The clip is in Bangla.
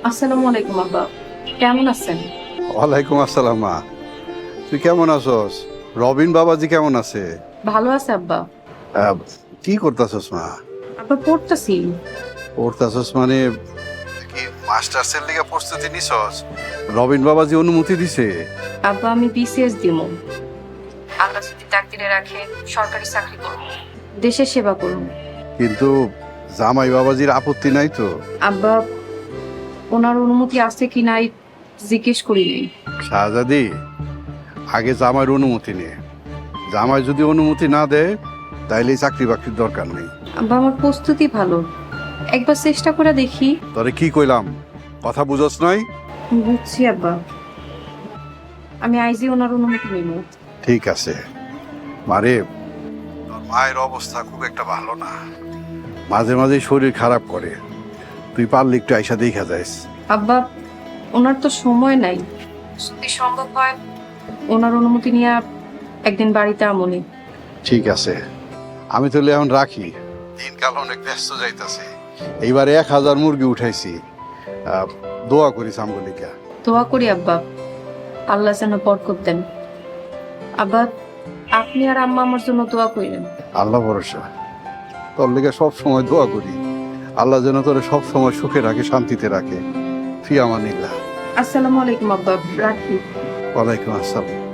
আসসালামু আলাইকুম আব্বা, কেমন আছেন? ওয়ালাইকুম আসসালাম মা। তুই কেমন আছস? রবিন বাবাজি কেমন আছে? ভালো আছে আব্বা। আহ, কি করতেছস মা? আব্বা পড়তাছি। পড়তেছস মানে কি মাস্টার্সের লিগে প্রস্তুতি নিছস? রবিন বাবাজি অনুমতি দিছে? আব্বা আমি বিসিএস দিমু। আল্লাহ যদি তাকদিরে রাখে সরকারি চাকরি করব, দেশের সেবা করব। কিন্তু জামাই বাবাজির আপত্তি নাই তো? আব্বা ওনার অনুমতি আছে কি নাই জিজ্ঞেস করি নাই। শাহজাদি, আগে জামাইয়ের অনুমতি নে। জামাই যদি অনুমতি না দেয় তাইলে চাকরি বাকরির দরকার নেই। আব্বা আমার প্রস্তুতি ভালো, একবার চেষ্টা করে দেখি। তোরে কি কইলাম, কথা বুঝস নাই? বুঝছি আব্বা, আমি আইজি ওনার অনুমতি নিব। ঠিক আছে মারে, তোর মায়ের অবস্থা খুব একটা ভালো না, মাঝে মাঝে শরীর খারাপ করে। তুই পারলে একটু আইসা দেখা যাইস। আব্বা ওনার তো সময় নাই, যদি সম্ভব হয় ওনার অনুমতি নিয়ে একদিন বাড়িতে আমনি। ঠিক আছে, আমি তাহলে এখন রাখি, দিনকাল অনেক ব্যস্ত যাইতাছে। এইবারে 1000 মুরগি উঠাইছি, দোয়া করিস আমগুলিকা। দোয়া করি আব্বা, আল্লাহ যেন বরকত দেন। আব্বা আপনি আর আম্মা আমার জন্য দোয়া করেন। আল্লাহ ভরসা, তোর লেগে সব সময় দোয়া করি, আল্লাহ যেন তোরে সব সময় সুখে রাখে, শান্তিতে রাখে। ফি আমানিল্লাহ। আসসালামু আলাইকুম আব্বা, রাখি। ওয়ালাইকুম আসসালাম।